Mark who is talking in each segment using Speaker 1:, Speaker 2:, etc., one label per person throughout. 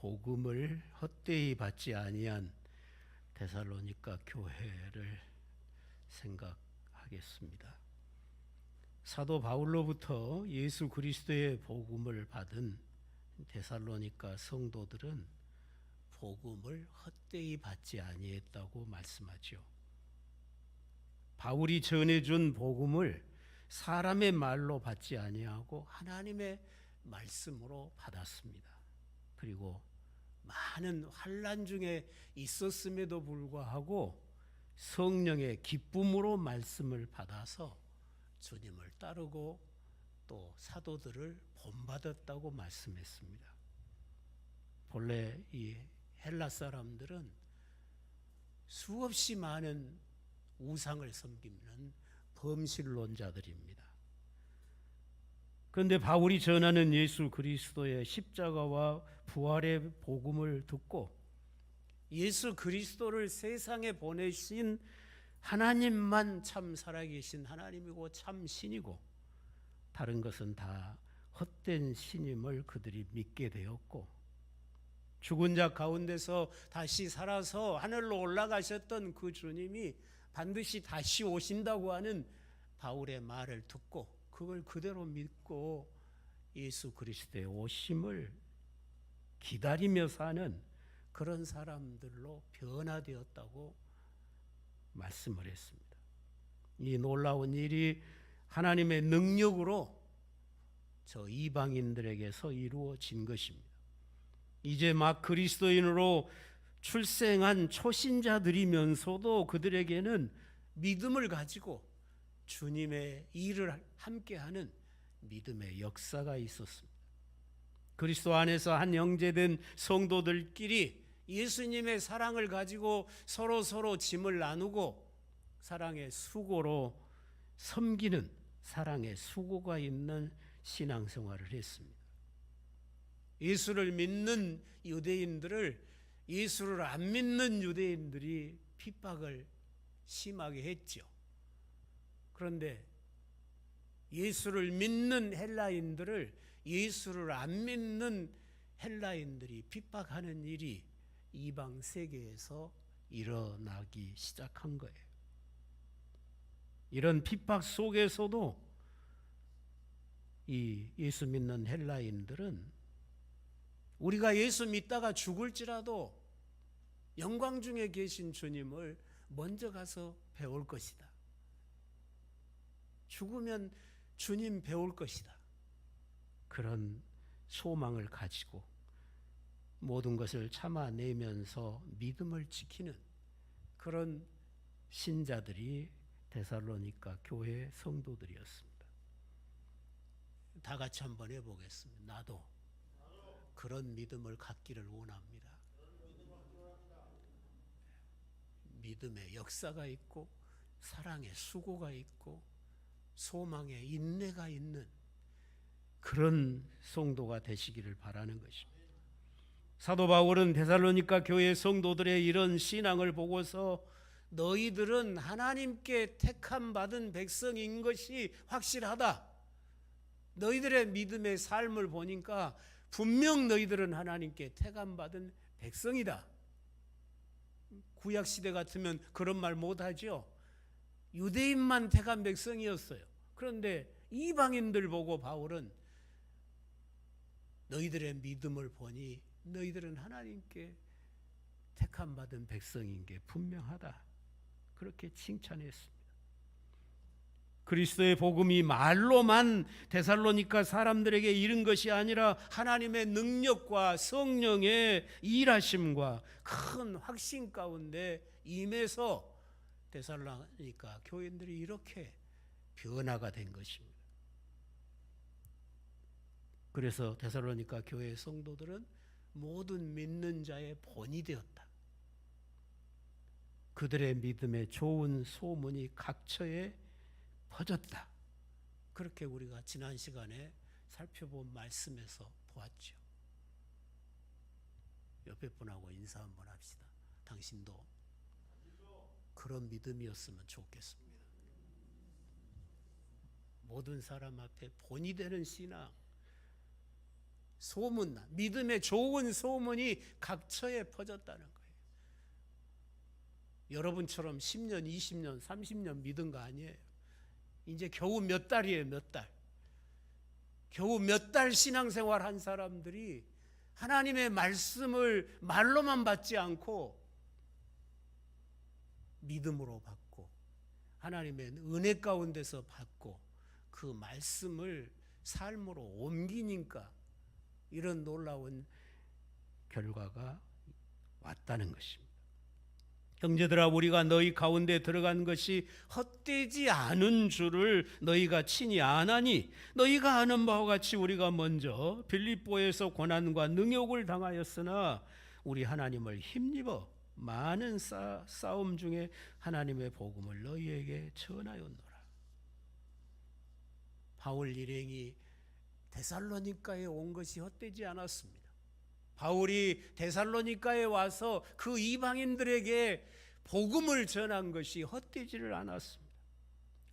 Speaker 1: 복음을 헛되이 받지 아니한 데살로니가 교회를 생각하겠습니다. 사도 바울로부터 예수 그리스도의 복음을 받은 데살로니가 성도들은 복음을 헛되이 받지 아니했다고 말씀하죠. 바울이 전해준 복음을 사람의 말로 받지 아니하고 하나님의 말씀으로 받았습니다. 그리고 많은 환난 중에 있었음에도 불구하고 성령의 기쁨으로 말씀을 받아서 주님을 따르고 또 사도들을 본받았다고 말씀했습니다. 본래 이 헬라 사람들은 수없이 많은 우상을 섬기는 범신론자들입니다. 그런데 바울이 전하는 예수 그리스도의 십자가와 부활의 복음을 듣고 예수 그리스도를 세상에 보내신 하나님만 참 살아계신 하나님이고 참 신이고 다른 것은 다 헛된 신임을 그들이 믿게 되었고, 죽은 자 가운데서 다시 살아서 하늘로 올라가셨던 그 주님이 반드시 다시 오신다고 하는 바울의 말을 듣고 그걸 그대로 믿고 예수 그리스도의 오심을 기다리며 사는 그런 사람들로 변화되었다고 말씀을 했습니다. 이 놀라운 일이 하나님의 능력으로 저 이방인들에게서 이루어진 것입니다. 이제 막 그리스도인으로 출생한 초신자들이면서도 그들에게는 믿음을 가지고 주님의 일을 함께하는 믿음의 역사가 있었습니다. 그리스도 안에서 한 형제된 성도들끼리 예수님의 사랑을 가지고 서로 짐을 나누고 사랑의 수고로 섬기는 사랑의 수고가 있는 신앙생활을 했습니다. 예수를 믿는 유대인들을 예수를 안 믿는 유대인들이 핍박을 심하게 했죠. 그런데 예수를 믿는 헬라인들을 예수를 안 믿는 헬라인들이 핍박하는 일이 이방 세계에서 일어나기 시작한 거예요. 이런 핍박 속에서도 이 예수 믿는 헬라인들은 우리가 예수 믿다가 죽을지라도 영광 중에 계신 주님을 먼저 가서 배울 것이다. 죽으면 주님 배울 것이다. 그런 소망을 가지고 모든 것을 참아내면서 믿음을 지키는 그런 신자들이 데살로니가 교회 성도들이었습니다. 다 같이 한번 해보겠습니다. 나도 그런 믿음을 갖기를 원합니다. 믿음의 역사가 있고 사랑의 수고가 있고 소망의 인내가 있는 그런 성도가 되시기를 바라는 것입니다. 사도 바울은 데살로니가 교회 성도들의 이런 신앙을 보고서 너희들은 하나님께 택함 받은 백성인 것이 확실하다. 너희들의 믿음의 삶을 보니까 분명 너희들은 하나님께 택함 받은 백성이다. 구약 시대 같으면 그런 말 못하죠. 유대인만 택한 백성이었어요. 그런데 이방인들 보고 바울은 너희들의 믿음을 보니 너희들은 하나님께 택함 받은 백성인 게 분명하다. 그렇게 칭찬했습니다. 그리스도의 복음이 말로만 데살로니가 사람들에게 이른 것이 아니라 하나님의 능력과 성령의 일하심과 큰 확신 가운데 임해서 데살로니가 교인들이 이렇게 변화가 된 것입니다. 그래서 데살로니가 교회 성도들은 모든 믿는 자의 본이 되었다. 그들의 믿음의 좋은 소문이 각처에 퍼졌다. 그렇게 우리가 지난 시간에 살펴본 말씀에서 보았죠. 옆에 분하고 인사 한번 합시다. 당신도 그런 믿음이었으면 좋겠습니다. 모든 사람 앞에 본이 되는 신앙, 소문, 믿음의 좋은 소문이 각처에 퍼졌다는 거예요. 여러분처럼 10년, 20년, 30년 믿은 거 아니에요. 이제 겨우 몇 달이에요, 몇 달. 겨우 몇 달 신앙생활 한 사람들이 하나님의 말씀을 말로만 받지 않고 믿음으로 받고 하나님의 은혜 가운데서 받고 그 말씀을 삶으로 옮기니까 이런 놀라운 결과가 왔다는 것입니다. 형제들아, 우리가 너희 가운데 들어간 것이 헛되지 않은 줄을 너희가 친히 아나니, 너희가 아는 바와 같이 우리가 먼저 빌립보에서 고난과 능욕을 당하였으나 우리 하나님을 힘입어 많은 싸움 중에 하나님의 복음을 너희에게 전하였노라. 바울 일행이 데살로니가에 온 것이 헛되지 않았습니다. 바울이 데살로니가에 와서 그 이방인들에게 복음을 전한 것이 헛되지를 않았습니다.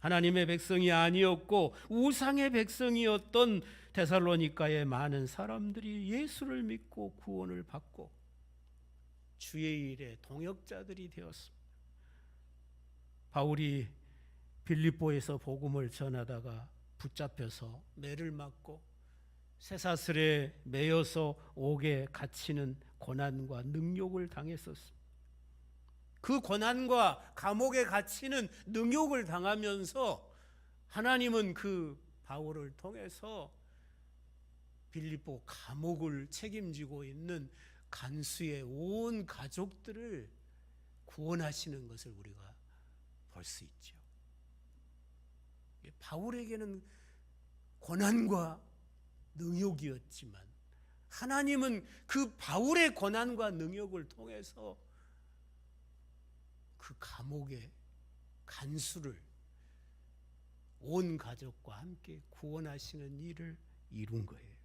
Speaker 1: 하나님의 백성이 아니었고 우상의 백성이었던 데살로니가의 많은 사람들이 예수를 믿고 구원을 받고 주의 일의 동역자들이 되었습니다. 바울이 빌립보에서 복음을 전하다가 붙잡혀서 매를 맞고 쇠사슬에 매여서 옥에 갇히는 고난과 능욕을 당했었습니다. 그 고난과 감옥에 갇히는 능욕을 당하면서 하나님은 그 바울을 통해서 빌립보 감옥을 책임지고 있는 간수의 온 가족들을 구원하시는 것을 우리가 볼 수 있죠. 바울에게는 고난과 능욕이었지만 하나님은 그 바울의 고난과 능욕을 통해서 그 감옥의 간수를 온 가족과 함께 구원하시는 일을 이룬 거예요.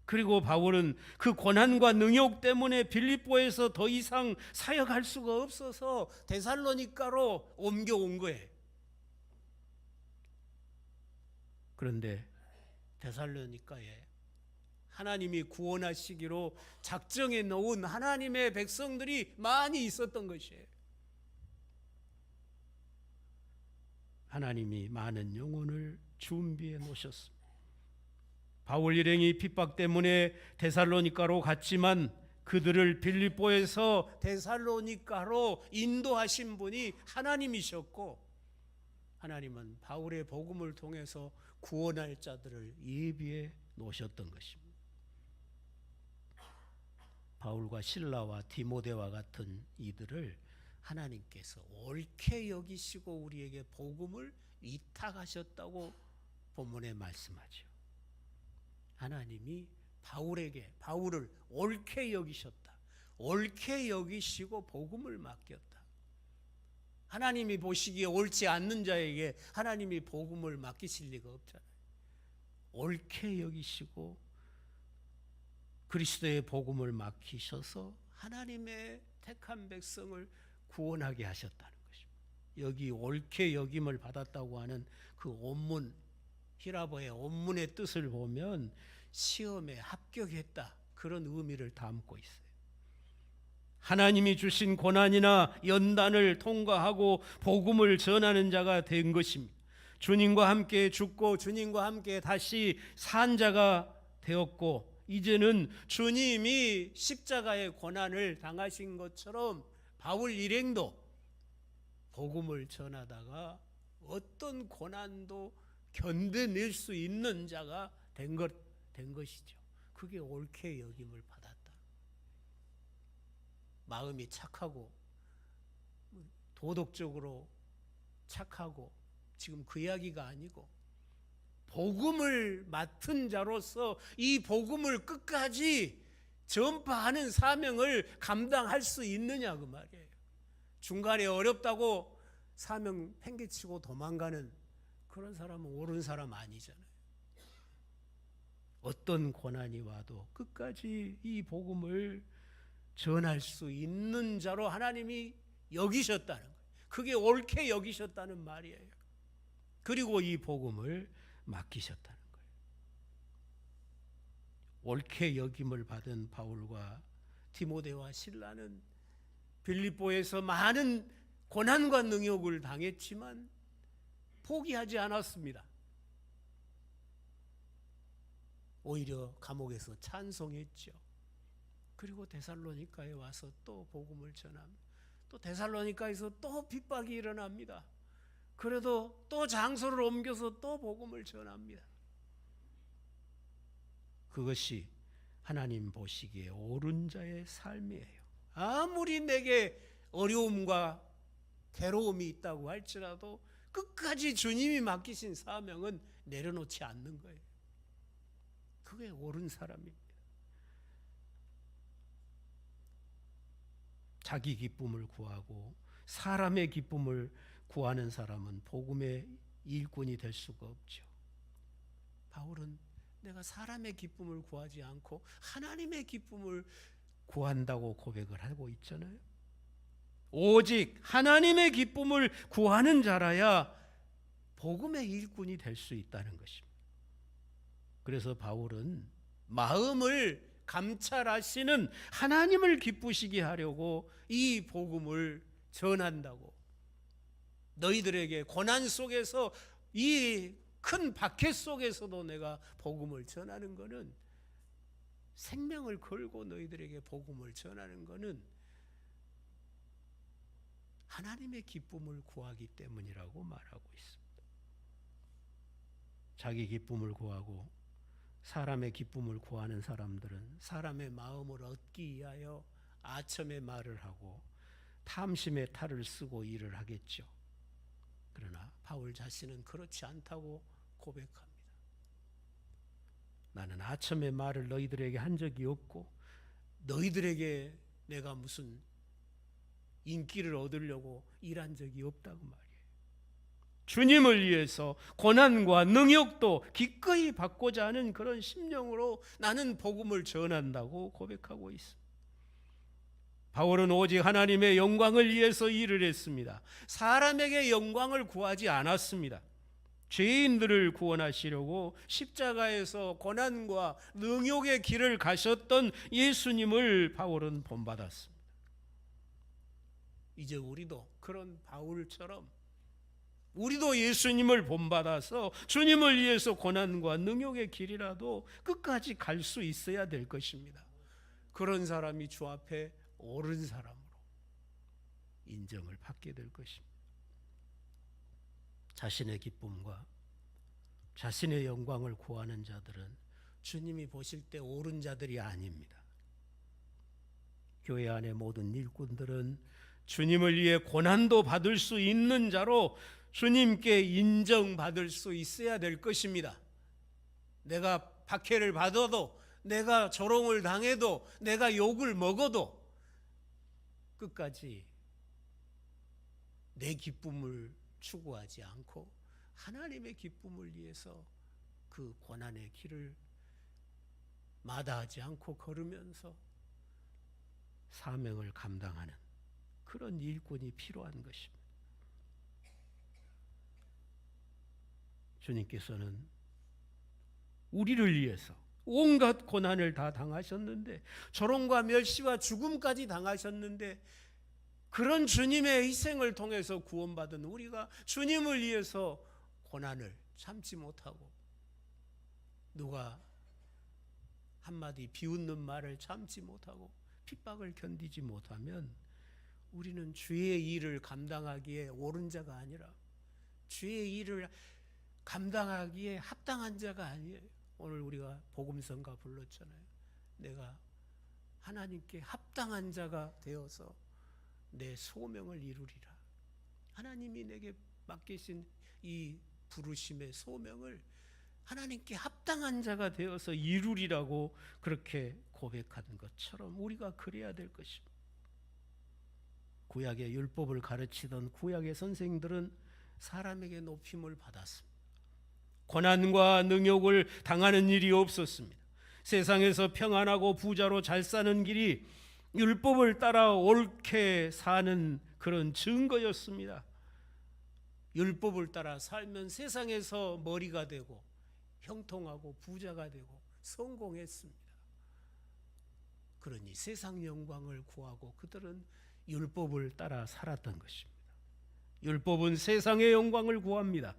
Speaker 1: 그리고 바울은 그 고난과 능욕 때문에 빌립보에서 더 이상 사역할 수가 없어서 데살로니가로 옮겨온 거예요. 그런데 데살로니가에 하나님이 구원하시기로 작정해 놓은 하나님의 백성들이 많이 있었던 것이에요. 하나님이 많은 영혼을 준비해 놓으셨습니다. 바울 일행이 핍박 때문에 데살로니가로 갔지만 그들을 빌립보에서 데살로니가로 인도하신 분이 하나님이셨고 하나님은 바울의 복음을 통해서 구원할 자들을 예비해 놓으셨던 것입니다. 바울과 실라와 디모데와 같은 이들을 하나님께서 옳게 여기시고 우리에게 복음을 위탁하셨다고 본문에 말씀하죠. 하나님이 바울을 옳게 여기셨다. 옳게 여기시고 복음을 맡겼다. 하나님이 보시기에 옳지 않는 자에게 하나님이 복음을 맡기실 리가 없잖아요. 옳게 여기시고 그리스도의 복음을 맡기셔서 하나님의 택한 백성을 구원하게 하셨다는 것입니다. 여기 옳게 여김을 받았다고 하는 그 원문, 히라보의 원문의 뜻을 보면 시험에 합격했다, 그런 의미를 담고 있어요. 하나님이 주신 고난이나 연단을 통과하고 복음을 전하는 자가 된 것입니다. 주님과 함께 죽고 주님과 함께 다시 산 자가 되었고 이제는 주님이 십자가의 고난을 당하신 것처럼 바울 일행도 복음을 전하다가 어떤 고난도 견뎌낼 수 있는 자가 된 것이죠. 그게 옳게 여김을 받았다. 마음이 착하고 도덕적으로 착하고 지금 그 이야기가 아니고 복음을 맡은 자로서 이 복음을 끝까지 전파하는 사명을 감당할 수 있느냐 그 말이에요. 중간에 어렵다고 사명 팽개치고 도망가는 그런 사람은 옳은 사람 아니잖아요. 어떤 고난이 와도 끝까지 이 복음을 전할 수 있는 자로 하나님이 여기셨다는 거예요. 그게 옳게 여기셨다는 말이에요. 그리고 이 복음을 맡기셨다는 거예요. 옳게 여김을 받은 바울과 디모데와 실라는 빌립보에서 많은 고난과 능욕을 당했지만 포기하지 않았습니다. 오히려 감옥에서 찬송했죠. 그리고 데살로니가에 와서 또 복음을 전합니다. 또 데살로니가에서 또 핍박이 일어납니다. 그래도 또 장소를 옮겨서 또 복음을 전합니다. 그것이 하나님 보시기에 옳은 자의 삶이에요. 아무리 내게 어려움과 괴로움이 있다고 할지라도 끝까지 주님이 맡기신 사명은 내려놓지 않는 거예요. 그게 옳은 사람입니다. 자기 기쁨을 구하고 사람의 기쁨을 구하는 사람은 복음의 일꾼이 될 수가 없죠. 바울은 내가 사람의 기쁨을 구하지 않고 하나님의 기쁨을 구한다고 고백을 하고 있잖아요. 오직 하나님의 기쁨을 구하는 자라야 복음의 일꾼이 될 수 있다는 것입니다. 그래서 바울은 마음을 감찰하시는 하나님을 기쁘시게 하려고 이 복음을 전한다고. 너희들에게 고난 속에서 이 큰 박해 속에서도 내가 복음을 전하는 것은, 생명을 걸고 너희들에게 복음을 전하는 것은 하나님의 기쁨을 구하기 때문이라고 말하고 있습니다. 자기 기쁨을 구하고 사람의 기쁨을 구하는 사람들은 사람의 마음을 얻기 위하여 아첨의 말을 하고 탐심의 탈을 쓰고 일을 하겠죠. 그러나 바울 자신은 그렇지 않다고 고백합니다. 나는 아첨의 말을 너희들에게 한 적이 없고 너희들에게 내가 무슨 인기를 얻으려고 일한 적이 없다고 말이에요. 주님을 위해서 고난과 능욕도 기꺼이 받고자 하는 그런 심령으로 나는 복음을 전한다고 고백하고 있습니다. 바울은 오직 하나님의 영광을 위해서 일을 했습니다. 사람에게 영광을 구하지 않았습니다. 죄인들을 구원하시려고 십자가에서 고난과 능욕의 길을 가셨던 예수님을 바울은 본받았습니다. 이제 우리도 그런 바울처럼 우리도 예수님을 본받아서 주님을 위해서 고난과 능욕의 길이라도 끝까지 갈 수 있어야 될 것입니다. 그런 사람이 주 앞에 옳은 사람으로 인정을 받게 될 것입니다. 자신의 기쁨과 자신의 영광을 구하는 자들은 주님이 보실 때 옳은 자들이 아닙니다. 교회 안의 모든 일꾼들은 주님을 위해 고난도 받을 수 있는 자로 주님께 인정받을 수 있어야 될 것입니다. 내가 박해를 받아도, 내가 조롱을 당해도, 내가 욕을 먹어도 끝까지 내 기쁨을 추구하지 않고 하나님의 기쁨을 위해서 그 고난의 길을 마다하지 않고 걸으면서 사명을 감당하는 그런 일꾼이 필요한 것입니다. 주님께서는 우리를 위해서 온갖 고난을 다 당하셨는데, 조롱과 멸시와 죽음까지 당하셨는데, 그런 주님의 희생을 통해서 구원받은 우리가 주님을 위해서 고난을 참지 못하고 누가 한마디 비웃는 말을 참지 못하고 핍박을 견디지 못하면 우리는 주의 일을 감당하기에 옳은 자가 아니라 주의 일을 감당하기에 합당한 자가 아니에요. 오늘 우리가 복음성가 불렀잖아요. 내가 하나님께 합당한 자가 되어서 내 소명을 이루리라. 하나님이 내게 맡기신 이 부르심의 소명을 하나님께 합당한 자가 되어서 이루리라고 그렇게 고백하는 것처럼 우리가 그래야 될 것입니다. 구약의 율법을 가르치던 구약의 선생들은 사람에게 높임을 받았습니다. 고난과 능욕을 당하는 일이 없었습니다. 세상에서 평안하고 부자로 잘 사는 길이 율법을 따라 옳게 사는 그런 증거였습니다. 율법을 따라 살면 세상에서 머리가 되고 형통하고 부자가 되고 성공했습니다. 그러니 세상 영광을 구하고 그들은 율법을 따라 살았던 것입니다. 율법은 세상의 영광을 구합니다.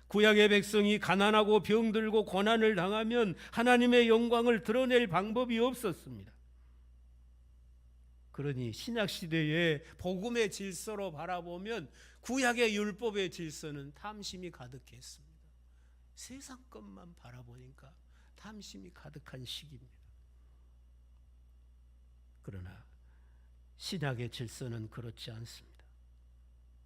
Speaker 1: 구약의 백성이 가난하고 병들고 고난을 당하면 하나님의 영광을 드러낼 방법이 없었습니다. 그러니 신약시대의 복음의 질서로 바라보면 구약의 율법의 질서는 탐심이 가득했습니다. 세상 것만 바라보니까 탐심이 가득한 시기입니다. 그러나 신약의 질서는 그렇지 않습니다.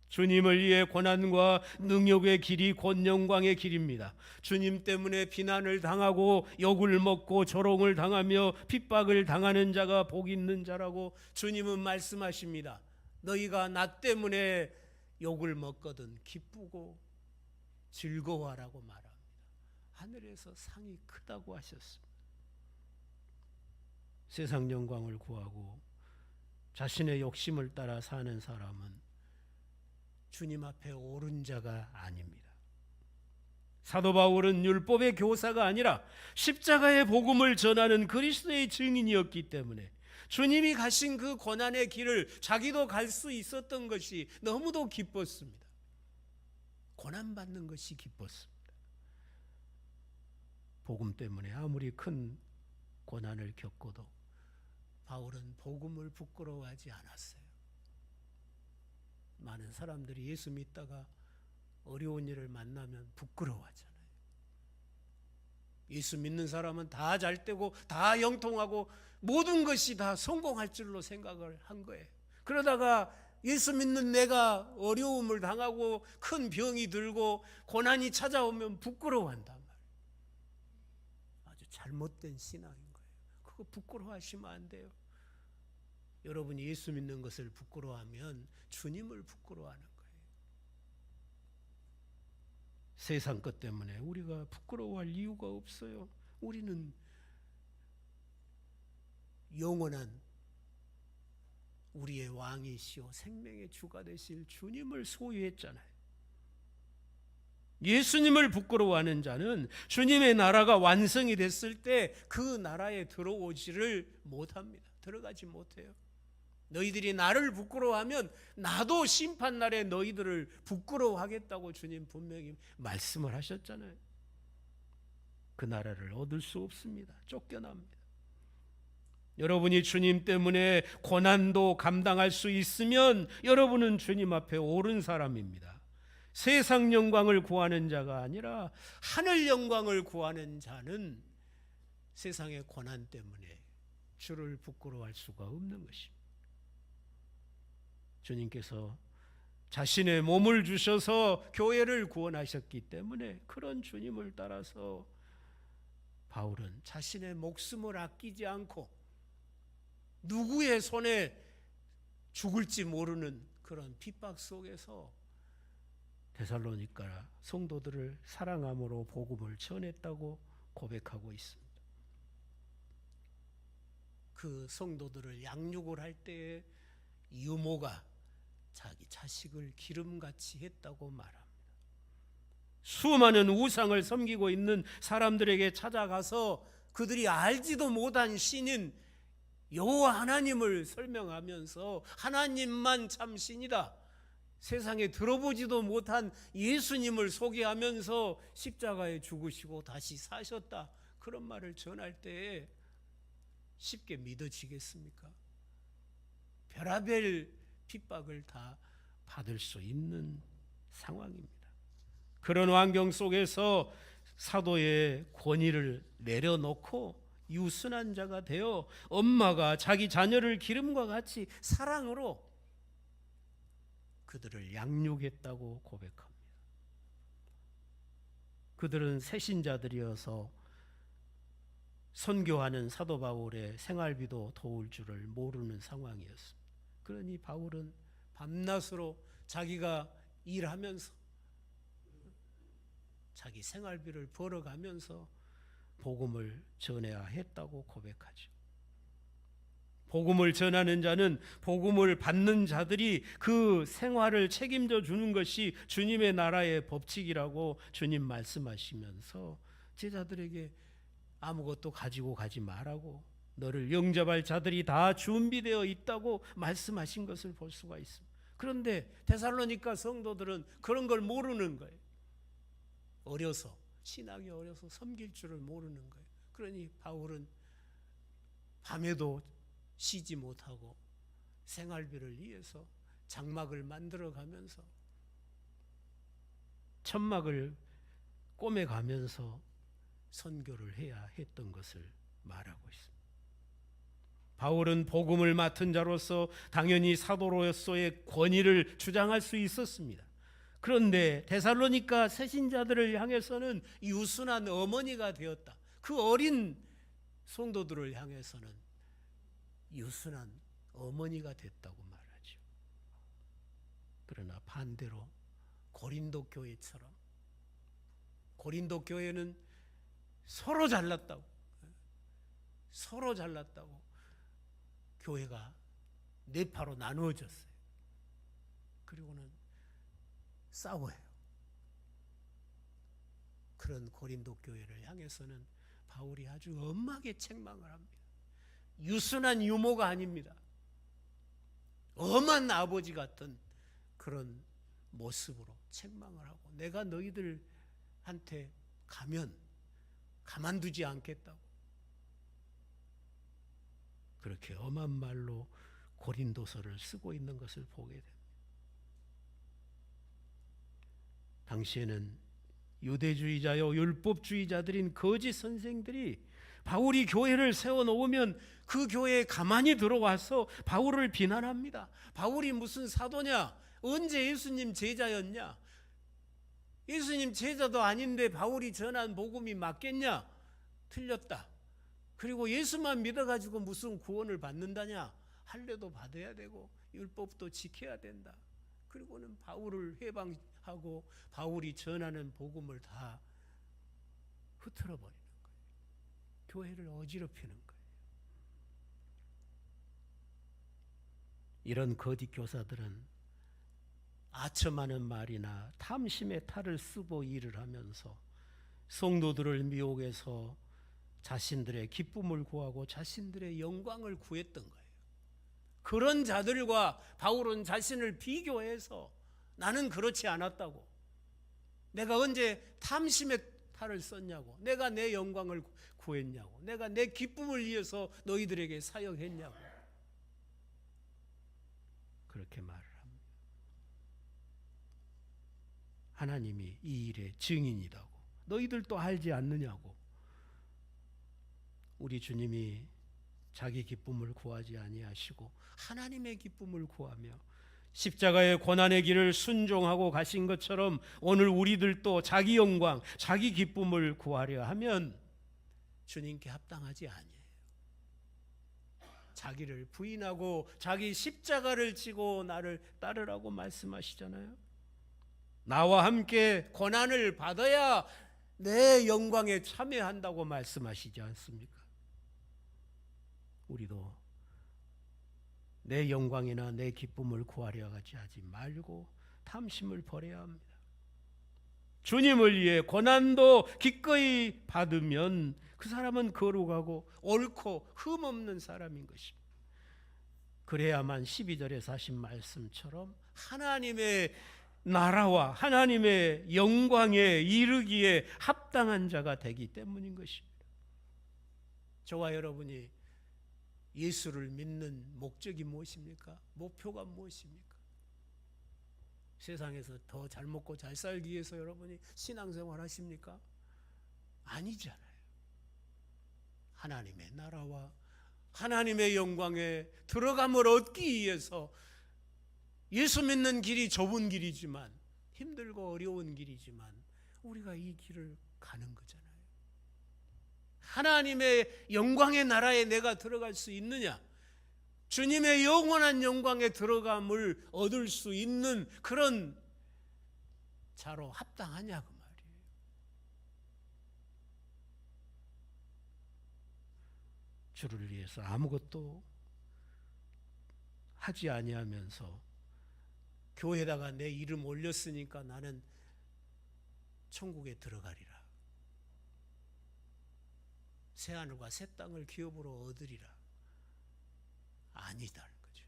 Speaker 1: 주님을 위해 고난과 능욕의 길이 곧 영광의 길입니다. 주님 때문에 비난을 당하고 욕을 먹고 조롱을 당하며 핍박을 당하는 자가 복 있는 자라고 주님은 말씀하십니다. 너희가 나 때문에 욕을 먹거든 기쁘고 즐거워하라고 말합니다. 하늘에서 상이 크다고 하셨습니다. 세상 영광을 구하고 자신의 욕심을 따라 사는 사람은 주님 앞에 옳은 자가 아닙니다. 사도 바울은 율법의 교사가 아니라 십자가의 복음을 전하는 그리스도의 증인이었기 때문에 주님이 가신 그 고난의 길을 자기도 갈 수 있었던 것이 너무도 기뻤습니다. 고난받는 것이 기뻤습니다. 복음 때문에 아무리 큰 고난을 겪어도 바울은 복음을 부끄러워하지 않았어요. 많은 사람들이 예수 믿다가 어려운 일을 만나면 부끄러워하잖아요. 예수 믿는 사람은 다 잘되고 다 영통하고 모든 것이 다 성공할 줄로 생각을 한 거예요. 그러다가 예수 믿는 내가 어려움을 당하고 큰 병이 들고 고난이 찾아오면 부끄러워한단 말이에요. 아주 잘못된 신앙인 거예요. 그거 부끄러워하시면 안 돼요. 여러분이 예수 믿는 것을 부끄러워하면 주님을 부끄러워하는 거예요. 세상 것 때문에 우리가 부끄러워할 이유가 없어요. 우리는 영원한 우리의 왕이시오 생명의 주가 되실 주님을 소유했잖아요. 예수님을 부끄러워하는 자는 주님의 나라가 완성이 됐을 때 그 나라에 들어오지를 못합니다. 들어가지 못해요. 너희들이 나를 부끄러워하면 나도 심판날에 너희들을 부끄러워하겠다고 주님 분명히 말씀을 하셨잖아요. 그 나라를 얻을 수 없습니다. 쫓겨납니다. 여러분이 주님 때문에 고난도 감당할 수 있으면 여러분은 주님 앞에 옳은 사람입니다. 세상 영광을 구하는 자가 아니라 하늘 영광을 구하는 자는 세상의 고난 때문에 주를 부끄러워할 수가 없는 것입니다. 주님께서 자신의 몸을 주셔서 교회를 구원하셨기 때문에 그런 주님을 따라서 바울은 자신의 목숨을 아끼지 않고 누구의 손에 죽을지 모르는 그런 핍박 속에서 데살로니가 성도들을 사랑함으로 복음을 전했다고 고백하고 있습니다. 그 성도들을 양육을 할 때에 유모가 자기 자식을 기름같이 했다고 말합니다. 수많은 우상을 섬기고 있는 사람들에게 찾아가서 그들이 알지도 못한 신인 여호와 하나님을 설명하면서 하나님만 참 신이다, 세상에 들어보지도 못한 예수님을 소개하면서 십자가에 죽으시고 다시 사셨다, 그런 말을 전할 때에 쉽게 믿어지겠습니까? 별의별 핍박을 다 받을 수 있는 상황입니다. 그런 환경 속에서 사도의 권위를 내려놓고 유순한 자가 되어 엄마가 자기 자녀를 기름과 같이 사랑으로 그들을 양육했다고 고백합니다. 그들은 새신자들이어서 선교하는 사도 바울의 생활비도 도울 줄을 모르는 상황이었습니다. 그러니 바울은 밤낮으로 자기가 일하면서 자기 생활비를 벌어가면서 복음을 전해야 했다고 고백하죠. 복음을 전하는 자는 복음을 받는 자들이 그 생활을 책임져 주는 것이 주님의 나라의 법칙이라고 주님 말씀하시면서 제자들에게 아무것도 가지고 가지 말라고 너를 영접할 자들이 다 준비되어 있다고 말씀하신 것을 볼 수가 있습니다. 그런데 데살로니가 성도들은 그런 걸 모르는 거예요. 어려서, 신앙이 어려서 섬길 줄을 모르는 거예요. 그러니 바울은 밤에도 쉬지 못하고 생활비를 위해서 장막을 만들어 가면서 천막을 꼬매 가면서 선교를 해야 했던 것을 말하고 있습니다. 바울은 복음을 맡은 자로서 당연히 사도로서의 권위를 주장할 수 있었습니다. 그런데 데살로니가 새신자들을 향해서는 유순한 어머니가 되었다. 그 어린 성도들을 향해서는 유순한 어머니가 됐다고 말하죠. 그러나 반대로 고린도 교회처럼, 고린도 교회는 서로 잘났다고 교회가 네 파로 나누어졌어요. 그리고는 싸워요. 그런 고린도 교회를 향해서는 바울이 아주 엄하게 책망을 합니다. 유순한 유모가 아닙니다. 엄한 아버지 같은 그런 모습으로 책망을 하고, 내가 너희들한테 가면 가만두지 않겠다고, 그렇게 엄한 말로 고린도서를 쓰고 있는 것을 보게 됩니다. 당시에는 유대주의자요 율법주의자들인 거짓 선생들이 바울이 교회를 세워놓으면 그 교회에 가만히 들어와서 바울을 비난합니다. 바울이 무슨 사도냐? 언제 예수님 제자였냐? 예수님 제자도 아닌데 바울이 전한 복음이 맞겠냐? 틀렸다. 그리고 예수만 믿어가지고 무슨 구원을 받는다냐? 할례도 받아야 되고 율법도 지켜야 된다. 그리고는 바울을 해방하고 바울이 전하는 복음을 다 흐트러버리는 거예요. 교회를 어지럽히는 거예요. 이런 거짓 교사들은 아첨하는 말이나 탐심의 탈을 쓰고 일을 하면서 성도들을 미혹해서 자신들의 기쁨을 구하고 자신들의 영광을 구했던 거예요. 그런 자들과 바울은 자신을 비교해서 나는 그렇지 않았다고, 내가 언제 탐심의 탈을 썼냐고, 내가 내 영광을 구했냐고, 내가 내 기쁨을 위해서 너희들에게 사역했냐고, 그렇게 말을 합니다. 하나님이 이 일의 증인이라고 너희들도 알지 않느냐고. 우리 주님이 자기 기쁨을 구하지 아니하시고 하나님의 기쁨을 구하며 십자가의 고난의 길을 순종하고 가신 것처럼 오늘 우리들도 자기 영광, 자기 기쁨을 구하려 하면 주님께 합당하지 아니에요. 자기를 부인하고 자기 십자가를 지고 나를 따르라고 말씀하시잖아요. 나와 함께 고난을 받아야 내 영광에 참여한다고 말씀하시지 않습니까? 우리도 내 영광이나 내 기쁨을 구하려 하지 말고 탐심을 버려야 합니다. 주님을 위해 고난도 기꺼이 받으면 그 사람은 거룩하고 옳고 흠없는 사람인 것입니다. 그래야만 12절에서 하신 말씀처럼 하나님의 나라와 하나님의 영광에 이르기에 합당한 자가 되기 때문인 것입니다. 저와 여러분이 예수를 믿는 목적이 무엇입니까? 목표가 무엇입니까? 세상에서 더 잘 먹고 잘 살기 위해서 여러분이 신앙생활 하십니까? 아니잖아요. 하나님의 나라와 하나님의 영광에 들어감을 얻기 위해서, 예수 믿는 길이 좁은 길이지만, 힘들고 어려운 길이지만 우리가 이 길을 가는 거잖아요. 하나님의 영광의 나라에 내가 들어갈 수 있느냐? 주님의 영원한 영광에 들어감을 얻을 수 있는 그런 자로 합당하냐 그 말이에요. 주를 위해서 아무것도 하지 아니하면서 교회에다가 내 이름 올렸으니까 나는 천국에 들어가리라 새하늘과 새 땅을 기업으로 얻으리라. 아니다는 거죠.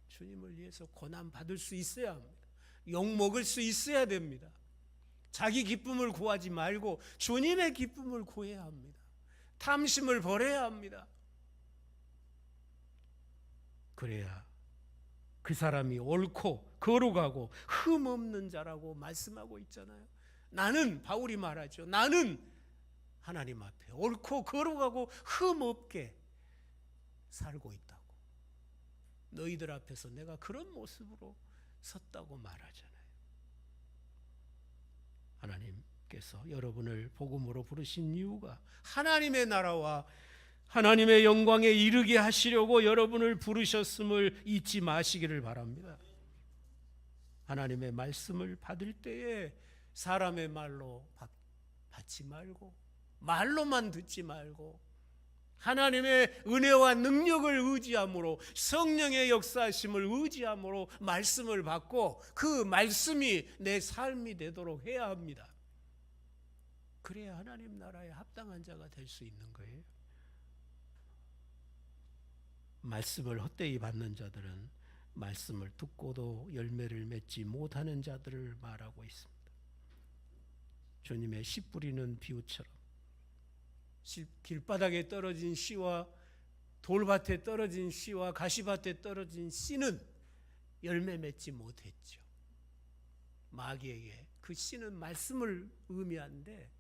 Speaker 1: 주님을 위해서 고난 받을 수 있어야 합니다. 욕 먹을 수 있어야 됩니다. 자기 기쁨을 구하지 말고 주님의 기쁨을 구해야 합니다. 탐심을 버려야 합니다. 그래야 그 사람이 옳고 거룩하고 흠 없는 자라고 말씀하고 있잖아요. 나는, 바울이 말하죠, 나는 하나님 앞에 옳고 거룩하고 흠 없게 살고 있다고. 너희들 앞에서 내가 그런 모습으로 섰다고 말하잖아요. 하나님께서 여러분을 복음으로 부르신 이유가 하나님의 나라와 하나님의 영광에 이르게 하시려고 여러분을 부르셨음을 잊지 마시기를 바랍니다. 하나님의 말씀을 받을 때에 사람의 말로 받지 말고, 말로만 듣지 말고, 하나님의 은혜와 능력을 의지함으로, 성령의 역사하심을 의지함으로 말씀을 받고 그 말씀이 내 삶이 되도록 해야 합니다. 그래야 하나님 나라에 합당한 자가 될 수 있는 거예요. 말씀을 헛되이 받는 자들은 말씀을 듣고도 열매를 맺지 못하는 자들을 말하고 있습니다. 주님의 씨 뿌리는 비유처럼 길바닥에 떨어진 씨와 돌밭에 떨어진 씨와 가시밭에 떨어진 씨는 열매 맺지 못했죠. 마귀에게 그 씨는 말씀을 의미하는데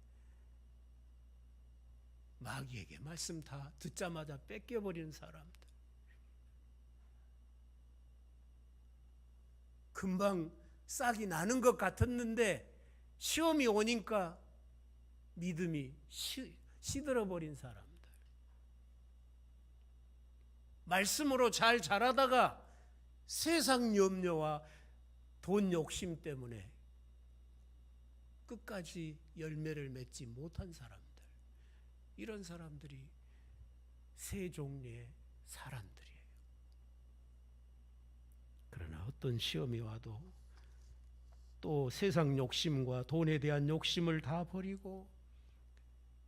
Speaker 1: 마귀에게 말씀 다 듣자마자 뺏겨버리는 사람들, 금방 싹이 나는 것 같았는데 시험이 오니까 믿음이 시들어버린 사람들, 말씀으로 잘 자라다가 세상 염려와 돈 욕심 때문에 끝까지 열매를 맺지 못한 사람들, 이런 사람들이 세 종류의 사람들이에요. 그러나 어떤 시험이 와도 또 세상 욕심과 돈에 대한 욕심을 다 버리고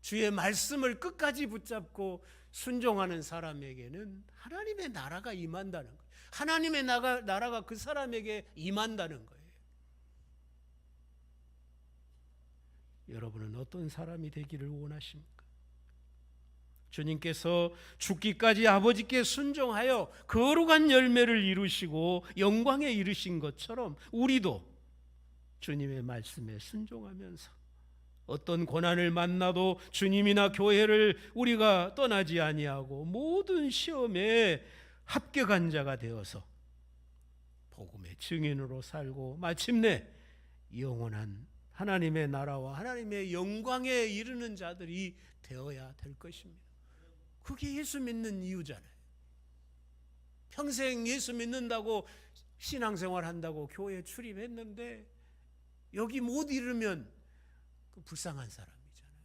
Speaker 1: 주의 말씀을 끝까지 붙잡고 순종하는 사람에게는 하나님의 나라가 임한다는 거예요. 하나님의 나라가 그 사람에게 임한다는 거예요. 여러분은 어떤 사람이 되기를 원하십니까? 주님께서 죽기까지 아버지께 순종하여 거룩한 열매를 이루시고 영광에 이르신 것처럼 우리도 주님의 말씀에 순종하면서 어떤 고난을 만나도 주님이나 교회를 우리가 떠나지 아니하고 모든 시험에 합격한 자가 되어서 복음의 증인으로 살고 마침내 영원한 하나님의 나라와 하나님의 영광에 이르는 자들이 되어야 될 것입니다. 그게 예수 믿는 이유잖아요. 평생 예수 믿는다고 신앙생활 한다고 교회에 출입했는데 여기 못 이르면 그 불쌍한 사람이잖아요.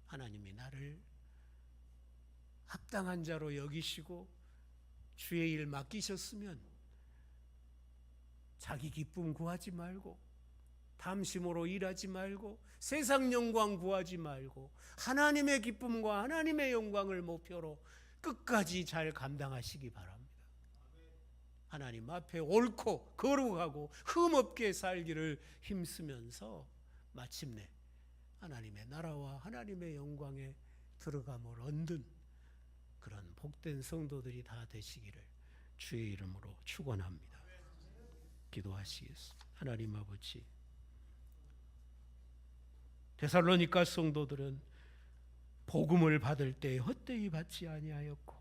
Speaker 1: 하나님이 나를 합당한 자로 여기시고 주의 일 맡기셨으면 자기 기쁨 구하지 말고 탐심으로 일하지 말고 세상 영광 구하지 말고 하나님의 기쁨과 하나님의 영광을 목표로 끝까지 잘 감당하시기 바랍니다. 하나님 앞에 옳고 거룩하고 흠없게 살기를 힘쓰면서 마침내 하나님의 나라와 하나님의 영광에 들어감을 얻는 그런 복된 성도들이 다 되시기를 주의 이름으로 축원합니다. 기도하시겠습니다. 하나님 아버지, 데살로니가 성도들은 복음을 받을 때 헛되이 받지 아니하였고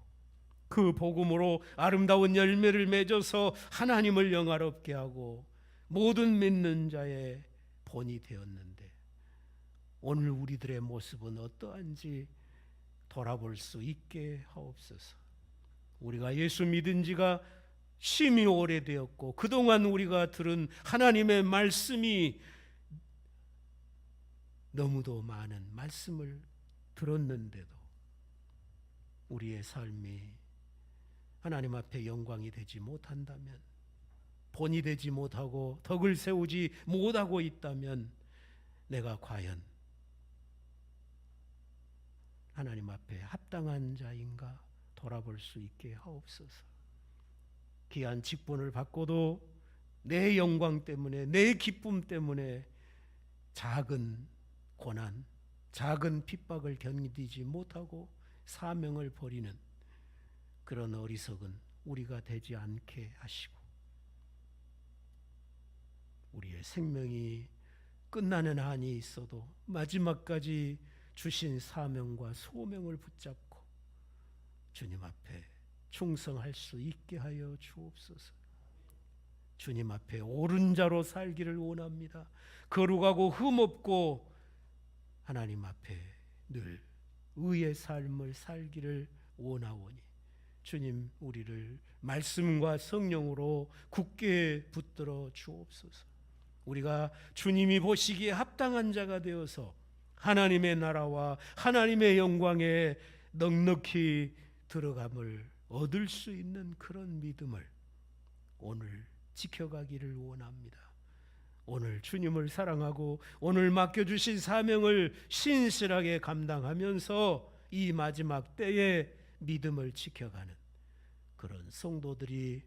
Speaker 1: 그 복음으로 아름다운 열매를 맺어서 하나님을 영화롭게 하고 모든 믿는 자의 본이 되었는데 오늘 우리들의 모습은 어떠한지 돌아볼 수 있게 하옵소서. 우리가 예수 믿은 지가 심히 오래되었고 그동안 우리가 들은 하나님의 말씀이 너무도 많은 말씀을 들었는데도 우리의 삶이 하나님 앞에 영광이 되지 못한다면, 본이 되지 못하고 덕을 세우지 못하고 있다면 내가 과연 하나님 앞에 합당한 자인가 돌아볼 수 있게 하옵소서. 귀한 직분을 받고도 내 영광 때문에, 내 기쁨 때문에 작은 고난, 작은 핍박을 견디지 못하고 사명을 버리는 그런 어리석은 우리가 되지 않게 하시고, 우리의 생명이 끝나는 한이 있어도 마지막까지 주신 사명과 소명을 붙잡고 주님 앞에 충성할 수 있게 하여 주옵소서. 주님 앞에 옳은 자로 살기를 원합니다. 거룩하고 흠없고 하나님 앞에 늘 의의 삶을 살기를 원하오니 주님, 우리를 말씀과 성령으로 굳게 붙들어 주옵소서. 우리가 주님이 보시기에 합당한 자가 되어서 하나님의 나라와 하나님의 영광에 넉넉히 들어감을 얻을 수 있는 그런 믿음을 오늘 지켜가기를 원합니다. 오늘 주님을 사랑하고 오늘 맡겨주신 사명을 신실하게 감당하면서 이 마지막 때에 믿음을 지켜가는 그런 성도들이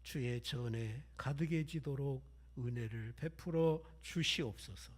Speaker 1: 주의 전에 가득해지도록 은혜를 베풀어 주시옵소서.